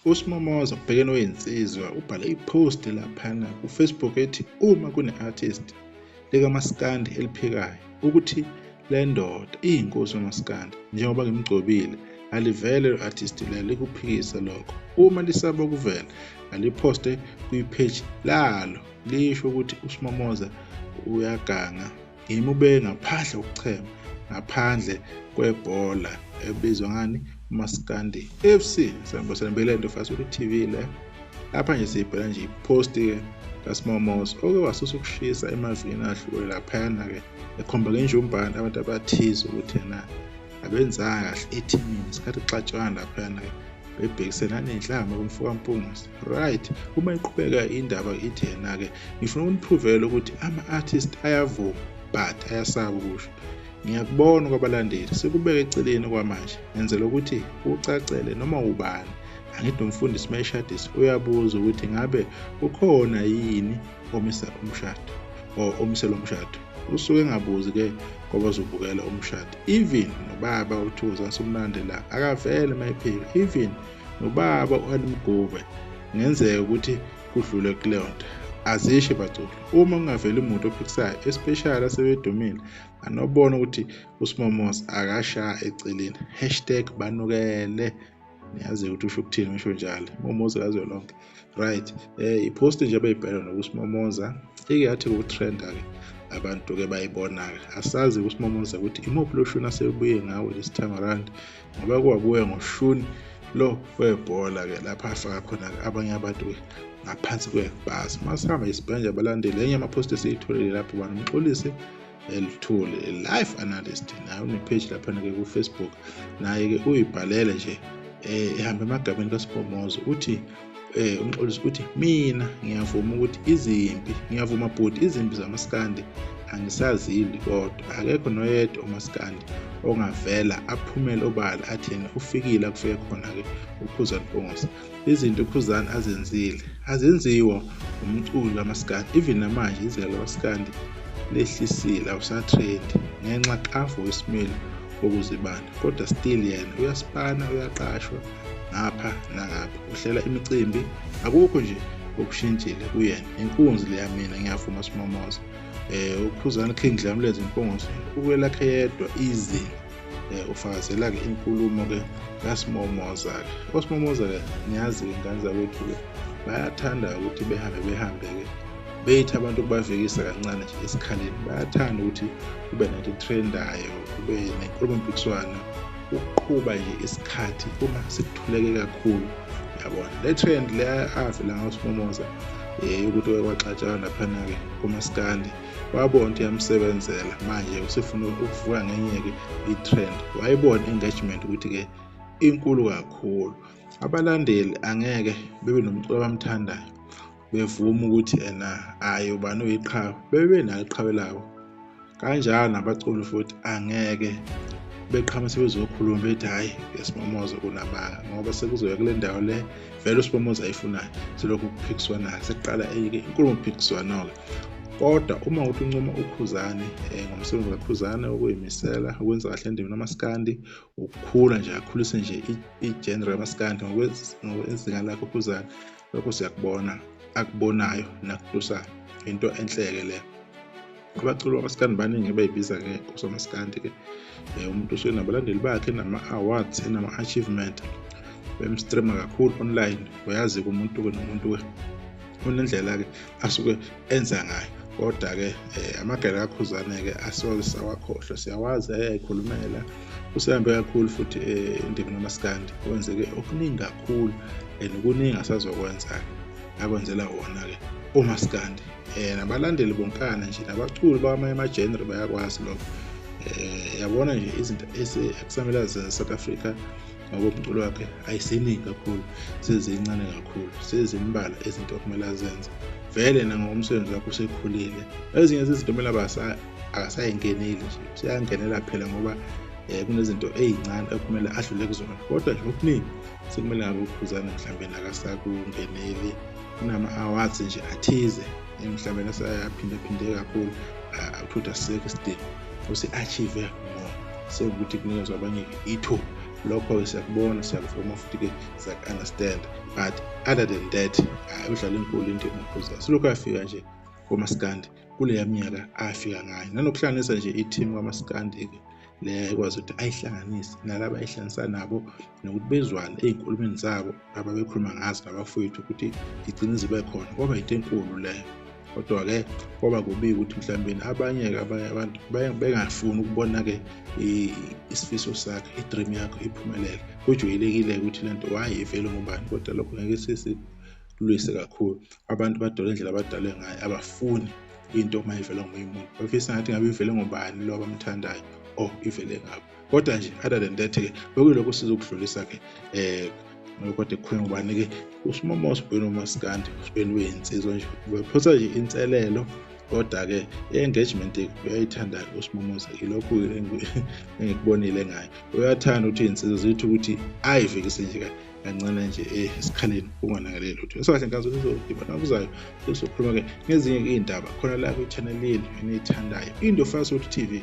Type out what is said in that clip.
uSimomoza ubhekene noyinsizwa ubhale ipost laphana kuFacebook ethi uma kune-artist likaMaskandi eliphikayo ukuthi le ndoda iyinkosi yoMaskandi njengoba ngimgcobile alivele lo-artist lelo likuphikisa lokho. Uma lisaba ukuvela aliposte kwi-page lalo lisho ukuthi uSimomoza uyaganga ngimube ngaphandle kokuchema ngaphandle kwebhola ebizwa ngani uMaskandi FC. Sanibele nto fast ukuthi TV le lapha nje sibheka nje ipost ke kaSimomoza oke wasusa ukushisa emavini ahlukile laphana ke ekhomba ngenjumbane abantu abathize ukuthi yena abenzanga kahle ethimini isikhathi xatshwana laphana ke bebhekisena nenhlamba kumfuka Mpungose. Right, uma iqhubeka indaba ithi yena ke ngifuna ukuniprovela ukuthi ama-artist ayavuma but ayasaba ukusho. Ngiyakubona kwabalandeli sekubeka eceleni kwamanje ngenzela ukuthi ucacele noma ubani angithi umfundisi mayishadisi uyabuza ukuthi ngabe ukhona yini omisa umshado omisela umshado. Usuke engabuzi ke ngoba uzobukela umshado. Even nobaba uThokozani Somnandi la akavele mayiphika. Even nobaba uAlimgube ngenzeka ukuthi kudlule kuleyo nto. Azishe baculi uma kungavela umuntu ophikisayo especially asebedumile anobona ukuthi uSimomoza akasha eceleni #banukele. Niyazi ukuthi usho ukuthini ngisho njalo uMomoza kaze lonke. Right, ipost nje abayibhela nokuSimomoza ike yathi ukutrenda ke abantu ke bayibona ke asazi uSimomoza ukuthi imuphi lo shuni asebuye ngawo this time around ngoba kwabuye ngoshuni lo webhola ke lapha afaka khona abanye abantu ngaphansi kwebhasi. Masihamba isibheka nje abalandeli enye amapost esiyitholile lapho bani umxolisi elithule live analyst nayo une-page lapha ke kuFacebook naye ke uyibhalele nje ehamba emagabeni kaSimomoza uthi umxolisi uthi mina ngiyavuma ukuthi ngiyavuma bhuti izimpi zamaskandi angisazili kodwa akekho noyedwa uMaskandi ongavela aphumele obala athena ufikile akufike khona ke uKhuzani Mpungose. Izinto uKhuzani azenzile azenziwa umculi kaMaskandi even namanje izinga lamaskandi lehlisile awusatrend ngenxa kafu wesimilo okuzibanda kodwa still yena uyaspana uyaqashwa ngapha nangapha uhlela imicimbi akukho nje okushintshile kuyena. Inkunzi le yamina ngiyavuma uSimomoza uKhuzani King Dlamlezi Mpungose ukwelakhe yedwa izinga ufakazela ke inkulumo ke kaSimomoza ke uSimomoza ke niyazi ingane zawethu ke bayathanda ukuthi behambe ke beyithi abantu kubavekisa kancane nje esikhaleni bayathanda ukuthi kube nento trendayo kube nenkulumo mpikiswano ukuqhuba nje isikhathi uma sikuthuleke kakhulu. Yabona le trend le avela ngaSimomoza ukuthi kwaxatshana laphana ke kuMaskandi wabona ukuthi yamsebenzela manje usefuna ukuvuka ngenye ke i-trend wayibona engagement ukuthi ke inkulu kakhulu. Abalandeli angeke bebe nomculo abamthandayo bevuma ukuthi ayo bani uyiqhawe bebe nalo iqhawe lawo kanjalo nabaculi futhi angeke beqhama sebezokhuluma bethi hayi uSimomoza kunamanga ngoba sekuzoya kule ndawo le vele uSimomoza ayifunayo selokhu kuphikiswana seqala ke inkulumo phikiswana. Kodwa uma uthi uncoma uKhuzani ngomsebenzi kaKhuzani okuyimisela ukwenza kahle endimeni yamaskandi ukukhula nje akhulise nje igenre yamaskandi ngokwezinga lakhe uKhuzani lokho siyakubona akubonayo nakutusayo into enhleke le. Abaculi bamaskandi baningi bayibiza ke uSomaskandi ke umuntu usuke nabalandeli bakhe nama-awards nama-achievement bemstreama kakhulu online uyazi kumuntu ke nomuntu ke unendlela ke asuke enza ngayo. Kodwa ke amagele kaKhuzani ke asoke sawakhohlwa siyawazi ayayikhulumela usehambe kakhulu futhi endimeni yamaskandi kwenzeke okuningi kakhulu nokuningi asazokwenza akwenzela wona ke uMaskandi nabalandeli bonkana nje nabaculi bamanye ama-genre bayakwazi lokho. Yabona nje izinto ekusamela ze-South Africa ngokomculo wakhe ayisiningi kakhulu sezincane kakhulu sezimbala izinto okumele azenze vele nangomsebenzi wakhe usekhulile. Ezinye izinto kumele akasayingeneli nje useyangenela phela ngoba kunezinto ezincane okumele adlule kuzona kodwa nje okuningi sekumele ngabe uKhuzani mhlawumbe nakasakungeneli kunama-awards nje athize emhlabeni asayaphinde kakhulu uthola 60 usi-achieve more sekuthi kunikezwa abanye ithuba lokho siyakubona, siyakuvuma futhi-ke siyaku-understand, but other than that udlala enkulu into eMaphosa. Silokhu afika nje komaskandi kuleya minyaka afika ngayo, nanokuhlanganisa nje i-team kaMaskandi-ke le ekwazi ukuthi ayihlanganise nalaba ayihlanganisa nabo, nokuthi bezwane ey'nkulumeni zabo ababekhuluma ngazo nabafowethu ukuthi igcine zibe khona, kwaba yinto enkulu leyo. Kodwa-ke kwaba kubi ukuthi mhlawumbe abanye-ke abantu bengafuni ukubona-ke isifiso sakhe, i-dream yakho iphumelele. Kujwayelekile ukuthi lento ivele ngobani, kodwa lokho ngeke sisilwise kakhulu. Abantu badala indlela abadalwe ngayo, abafuni into uma ivele ngomunye umuntu, bafisa ngathi ngabe ivele ngobani lo abamthandayo, ivele ngabo. Kodwa nje other than that-ke bekuyilokho sizokudlulisa-ke kodwa kukhulunywa ngobani-ke uSimomosi ubhekene noMaskandi, ubhekene wey'nsizwa nje, bephosa nje inselelo. Kodwa-ke i-engagement uyayithanda uSimomosi, ilokhu-ke engikubonile ngayo. Uyathanda ukuthi iy'nsizwa zithi ukuthi ayifikise nje kancane nje esikhaleni kungonakaleli lutho. Esahle nkazo nizodibana kuzayo sizokhuluma-ke ngezinye iy'ndaba khona la kwi-channel yenu eniyithandayo, Indofana Soweto TV.